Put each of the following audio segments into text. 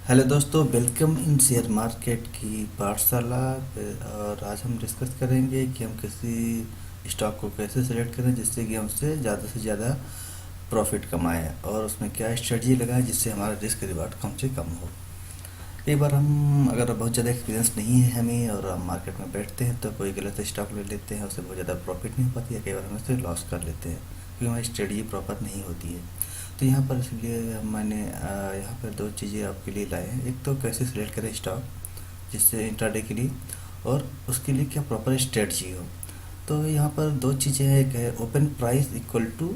Hello दोस्तों, welcome in share market की पाठशाला पे। और आज हम डिस्कस करेंगे कि हम किसी स्टॉक को कैसे सेलेक्ट करें जिससे कि हमसे ज़्यादा प्रॉफिट कमाएं, और उसमें क्या स्ट्रेटजी लगाएं जिससे हमारा रिस्क रिवार्ड कम से कम हो। कई बार हम अगर बहुत ज़्यादा एक्सपीरियंस नहीं है हमें और हम मार्केट में बैठते हैं तो कोई गलत स्टॉक ले लेते हैं, उससे बहुत ज़्यादा प्रॉफिट नहीं हो पाती है, कई बार हम उससे लॉस कर लेते हैं क्योंकि हमारी स्ट्रेटजी प्रॉपर नहीं होती है। तो यहाँ पर इसलिए मैंने यहाँ पर दो चीज़ें आपके लिए लाए हैं। एक तो कैसे सिलेक्ट करें स्टॉक जिससे इंट्राडे के लिए, और उसके लिए क्या प्रॉपर स्ट्रेटजी हो। तो यहाँ पर दो चीज़ें हैं, एक है open price equal to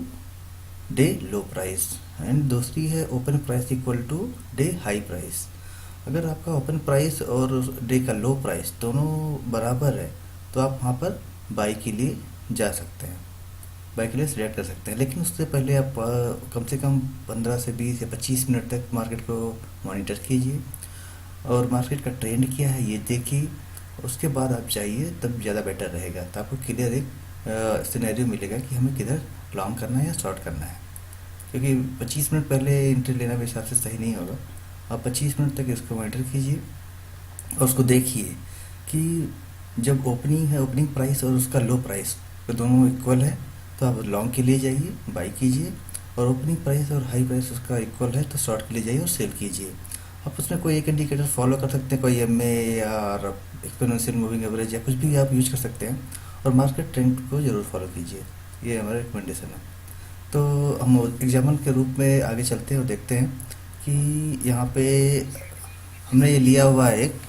day low price, and दूसरी है open price equal to day high price. अगर आपका ओपन प्राइस और डे का लो प्राइस दोनों बराबर है तो आप वहाँ पर बाई के लिए जा सकते हैं, बाई के लिए सिलेक्ट कर सकते हैं। लेकिन उससे पहले आप कम से कम 15 से 20 या 25 मिनट तक मार्केट को मॉनिटर कीजिए और मार्केट का ट्रेंड क्या है ये देखिए। उसके बाद आप जाइए, तब ज़्यादा बेटर रहेगा, तो आपको क्लियर एक सिनेरियो मिलेगा कि हमें किधर लॉन्ग करना है या शॉर्ट करना है। क्योंकि 25 मिनट पहले एंट्री लेना मेरे हिसाब से सही नहीं होगा। आप 25 मिनट तक इसको मॉनिटर कीजिए और उसको देखिए कि जब ओपनिंग है, ओपनिंग प्राइस और उसका लो प्राइस तो दोनों इक्वल है तो आप लॉन्ग के लिए जाइए, बाई कीजिए। और ओपनिंग प्राइस और हाई प्राइस उसका इक्वल है तो शॉर्ट के लिए जाइए और सेल कीजिए। आप उसमें कोई एक इंडिकेटर फॉलो कर सकते हैं, कोई एम ए या एक्सपोनेंशियल मूविंग एवरेज या कुछ भी आप यूज कर सकते हैं, और मार्केट ट्रेंड को ज़रूर फॉलो कीजिए। ये हमारा रिकमेंडेशन है। तो हम एग्जाम्पल के रूप में आगे चलते हैं और देखते हैं कि यहाँ पे हमने ये लिया हुआ है एक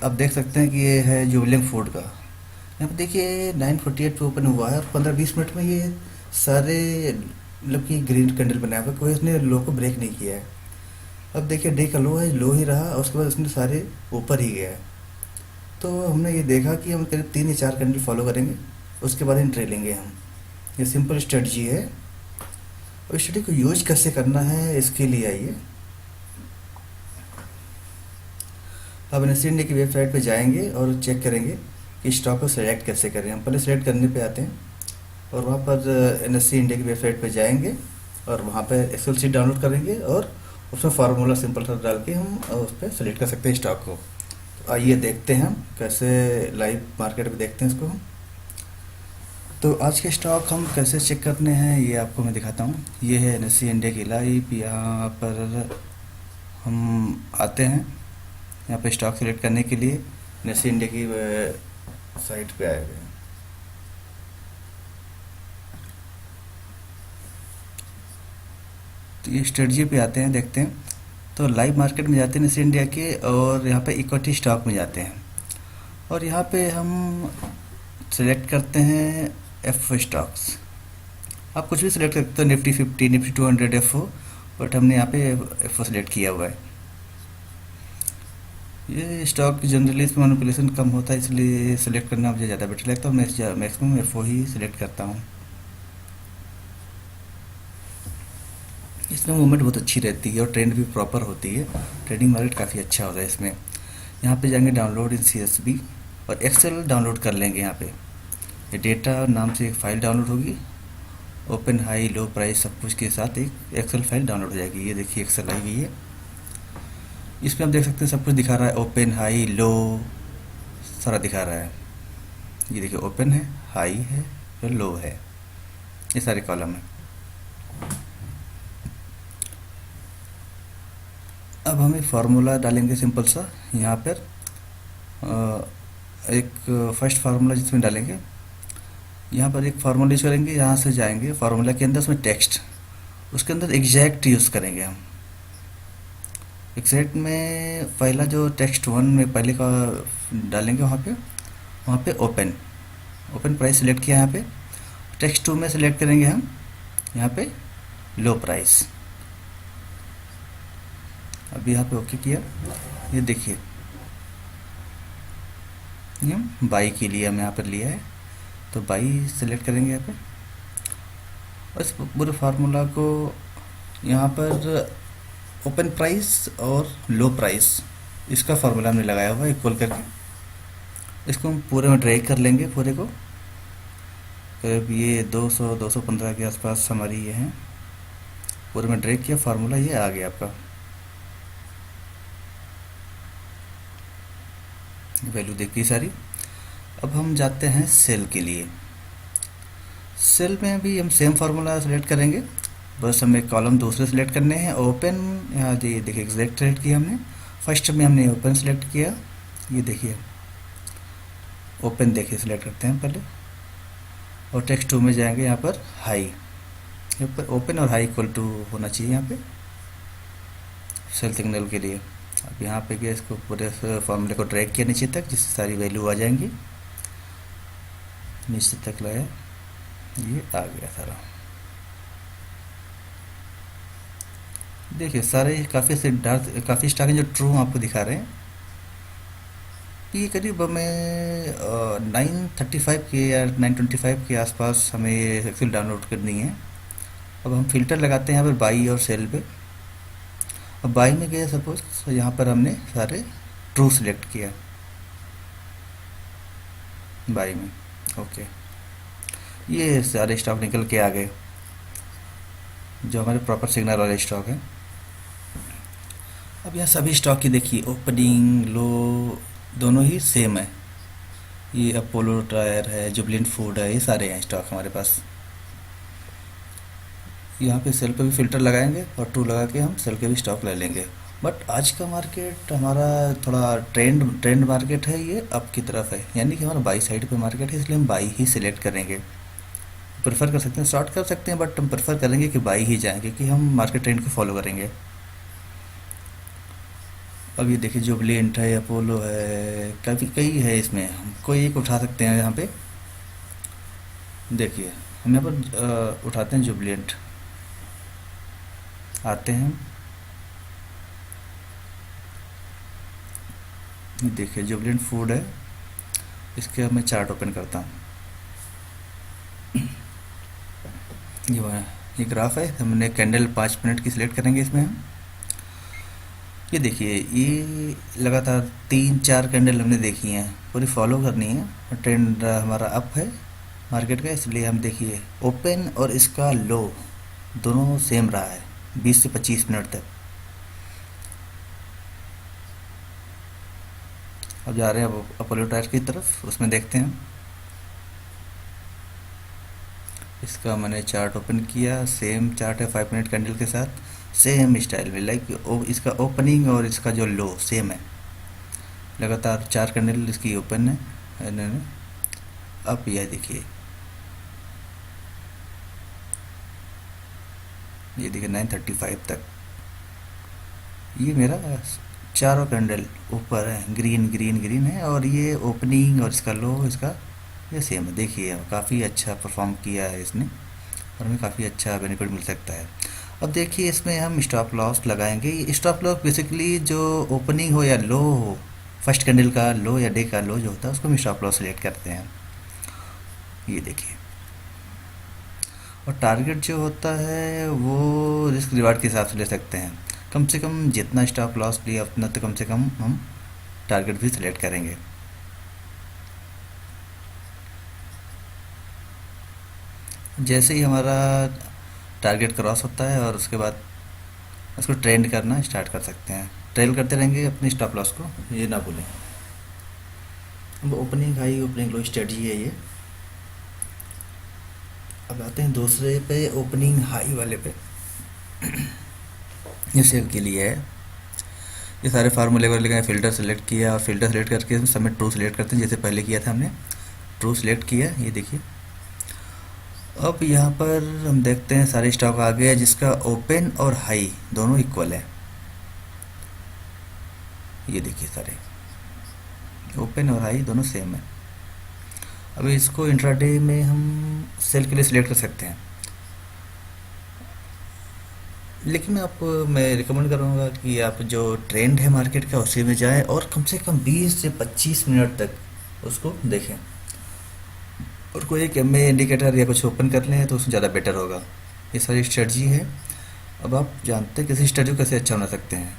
आप देख सकते हैं कि ये है जुबलिंग फूड का। यहाँ पे देखिए 9:48 पे ओपन हुआ है और 15-20 मिनट में ये सारे मतलब कि ग्रीन कैंडल बनाया हुआ है, कोई उसने लो को ब्रेक नहीं किया है। अब देखिए डे का लो है, लो ही रहा और उसके बाद उसने सारे ऊपर ही गया है। तो हमने ये देखा कि हम करीब 3 या 4 कैंडल फॉलो करेंगे, उसके बाद एंट्री लेंगे हम। ये सिंपल स्ट्रेटजी है। और स्ट्रेटजी को यूज कैसे करना है इसके लिए आइए, अब एन इंडिया की वेबसाइट पे जाएंगे और चेक करेंगे कि स्टॉक को सिलेक्ट कैसे करें। हम पहले सिलेक्ट करने पे आते हैं और वहाँ पर एन इंडिया की वेबसाइट पे जाएंगे और वहाँ पे एक्सेल शीट डाउनलोड करेंगे और उसमें फार्मूला सिंपल सा डाल के हम उस पर सेलेक्ट कर सकते हैं स्टॉक को। तो आइए देखते हैं हम कैसे लाइव मार्केट में देखते हैं इसको हम। तो आज के स्टॉक हम कैसे चेक करने हैं ये आपको मैं दिखाता हूँ। ये है एन इंडिया की लाइव, यहाँ पर हम आते हैं, यहाँ पे स्टॉक सेलेक्ट करने के लिए एन इंडिया की साइट पे आए हुए हैं। तो ये स्ट्रेटजी पे आते हैं, देखते हैं। तो लाइव मार्केट में जाते हैं एन इंडिया के, और यहाँ पे इक्विटी स्टॉक में जाते हैं और यहाँ पे हम सेलेक्ट करते हैं एफ स्टॉक्स। आप कुछ भी सिलेक्ट कर सकते हो, निफ्टी 50, निफ्टी 200 एफ, बट हमने यहाँ पे एफ सेलेक्ट किया हुआ है। ये स्टॉक जनरली इसमें मैनिपुलेशन कम होता है, इसलिए सेलेक्ट करना मुझे ज़्यादा बेटर लगता है। मैं मैक्सिमम एफ ही सिलेक्ट करता हूँ। इसमें मूवमेंट बहुत अच्छी रहती है और ट्रेंड भी प्रॉपर होती है, ट्रेडिंग मार्केट काफ़ी अच्छा होता है इसमें। यहाँ पे जाएंगे डाउनलोड इन CSV और एक्सेल डाउनलोड कर लेंगे। यहाँ पे ये डेटा नाम से एक फ़ाइल डाउनलोड होगी, ओपन हाई लो प्राइस सब कुछ के साथ एक एक्सेल फाइल डाउनलोड हो जाएगी। ये देखिए एक्सेल आई हुई है, इसमें आप देख सकते हैं सब कुछ दिखा रहा है, ओपन हाई लो सारा दिखा रहा है। ये देखिए ओपन है, हाई है और लो है, ये सारे कॉलम है। अब हम एक फार्मूला डालेंगे सिंपल सा यहाँ पर, एक फर्स्ट फार्मूला जिसमें डालेंगे, यहाँ पर एक फार्मूला यूज़ करेंगे। यहाँ से जाएंगे फार्मूला के अंदर, उसमें टेक्स्ट, उसके अंदर एग्जैक्ट यूज़ करेंगे हम। एग्जैक्ट में पहला जो टेक्स्ट 1 में पहले का डालेंगे, वहाँ पे ओपन, ओपन प्राइस सिलेक्ट किया। यहाँ पे टेक्स्ट 2 में सिलेक्ट करेंगे हम यहाँ पे लो प्राइस। अब यहाँ पे ओके किया, ये देखिए ये बाई के लिए हम यहाँ पर लिया है, तो बाई सेलेक्ट करेंगे यहाँ पे। बस पूरे फार्मूला को यहाँ पर ओपन प्राइस और लो प्राइस इसका फार्मूला हमने लगाया हुआ है इक्वल करके, इसको हम पूरे में ड्रैग कर लेंगे पूरे को। करीब ये 200-215 के आसपास हमारी ये है, पूरे में ड्रैग किया, फार्मूला ये आ गया आपका। वैल्यू देखी सारी। अब हम जाते हैं सेल के लिए। सेल में भी हम सेम फार्मूला सेलेक्ट करेंगे, बस हमें कॉलम दूसरे सेलेक्ट करने हैं। ओपन, यहाँ देखिए एग्जैक्ट सेलेक्ट किया हमने। फर्स्ट में हमने ओपन सेलेक्ट किया, ये देखिए ओपन, देखिए सेलेक्ट करते हैं पहले, और टेक्स्ट 2 में जाएंगे, यहाँ पर हाई, यहाँ पर ओपन और हाई इक्वल टू होना चाहिए यहाँ पे सेल सिग्नल के लिए। अब यहाँ पे गया, इसको पूरे फॉर्मूले को ड्रैग किया नीचे तक, जिससे सारी वैल्यू आ जाएंगी। नीचे तक लाया, ये आ गया सारा। देखिए सारे काफ़ी से डार्क, काफ़ी स्टार्टिंग जो ट्रू आपको दिखा रहे हैं, ये करीब हमें 935 के या 925 के आसपास हमें ये एक्सेल डाउनलोड करनी है। अब हम फिल्टर लगाते हैं यहाँ पर बाई और सेल पे। अब बाई में गए सपोज, तो यहाँ पर हमने सारे ट्रू सिलेक्ट किया बाई में। ओके, ये सारे स्टॉक निकल के आ गए जो हमारे प्रॉपर सिग्नल वाले स्टॉक हैं। अब यहाँ सभी स्टॉक की देखिए ओपनिंग लो दोनों ही सेम है। ये अपोलो टायर है, जुबलिन फूड है, ये सारे हैं स्टॉक हमारे पास। यहाँ पे सेल पे भी फिल्टर लगाएंगे और ट्रू लगा के हम सेल के भी स्टॉक ले लेंगे। बट आज का मार्केट हमारा थोड़ा ट्रेंड मार्केट है, ये अप की तरफ है, यानी कि हमारा बाई साइड पे मार्केट है, इसलिए हम बाई ही सिलेक्ट करेंगे। प्रेफर कर सकते हैं, शॉर्ट कर सकते हैं, बट हम प्रेफर करेंगे कि बाई ही जाएँ, क्योंकि हम मार्केट ट्रेंड को फॉलो करेंगे। अब ये देखिए जुबलिएंट है, अपोलो है, काफ़ी कई है, इसमें हम कोई एक उठा सकते हैं। यहाँ पे देखिए हम यहाँ पर उठाते हैं जुबलिएंट, आते हैं, देखिए जुबलिएंट फूड है, इसके अब मैं चार्ट ओपन करता हूँ। ये ग्राफ है, हमने कैंडल 5 मिनट की सिलेक्ट करेंगे इसमें हम। ये देखिए ये लगातार 3-4 कैंडल हमने देखी हैं, पूरी फॉलो करनी है। ट्रेंड हमारा अप है मार्केट का, इसलिए हम देखिए ओपन और इसका लो दोनों सेम रहा है 20 से 25 मिनट तक। अब जा रहे हैं अब अपोलो टायर की तरफ, उसमें देखते हैं। इसका मैंने चार्ट ओपन किया, सेम चार्ट है 5 मिनट कैंडल के साथ, सेम स्टाइल में, लाइक इसका ओपनिंग और इसका जो लो सेम है। लगातार 4 कैंडल इसकी ओपन है इन्होंने। अब यह देखिए, ये देखिए 935 तक ये मेरा चारों कैंडल ऊपर है, ग्रीन ग्रीन ग्रीन है, और ये ओपनिंग और इसका लो इसका ये सेम है। देखिए काफ़ी अच्छा परफॉर्म किया है इसने, और हमें काफ़ी अच्छा बेनिफिट मिल सकता है। अब देखिए इसमें हम स्टॉप लॉस लगाएंगे। ये स्टॉप लॉस बेसिकली जो ओपनिंग हो या लो हो, फर्स्ट कैंडल का लो या डे का लो जो होता है, उसको हम स्टॉप लॉस सेलेक्ट करते हैं। ये देखिए, और टारगेट जो होता है वो रिस्क रिवार्ड के हिसाब से ले सकते हैं। कम से कम जितना स्टॉप लॉस लिया उतना तो कम से कम हम टारगेट भी सिलेक्ट करेंगे। जैसे ही हमारा टारगेट क्रॉस होता है, और उसके बाद उसको ट्रेंड करना स्टार्ट कर सकते हैं। ट्रेल करते रहेंगे अपनी स्टॉप लॉस को, ये ना भूलें। अब ओपनिंग हाई ओपनिंग लो स्ट्रेटजी है ये। अब आते हैं दूसरे पे, ओपनिंग हाई वाले पे। ये सेल के लिए है। ये सारे फार्मूले वगैरह लगाए, फिल्टर सेलेक्ट किया, और फिल्टर सेलेक्ट करके हम सबमिट ट्रू सेलेक्ट करते हैं, जैसे पहले किया था हमने। ट्रू सेलेक्ट किया, ये देखिए। अब यहाँ पर हम देखते हैं सारे स्टॉक आ गया जिसका ओपन और हाई दोनों इक्वल है। ये देखिए सारे ओपन और हाई दोनों सेम है। अब इसको इंट्राडे में हम सेल के लिए सिलेक्ट कर सकते हैं, लेकिन आप मैं रिकमेंड करूँगा कि आप जो ट्रेंड है मार्केट का उसी में जाएं, और कम से कम 20 से 25 मिनट तक उसको देखें, और कोई एक एमए इंडिकेटर या कुछ ओपन कर लें तो उसमें ज़्यादा बेटर होगा। ये सारी स्ट्रेटजी है। अब आप जानते हैं किसी स्ट्रेटजी को कैसे अच्छा बना सकते हैं।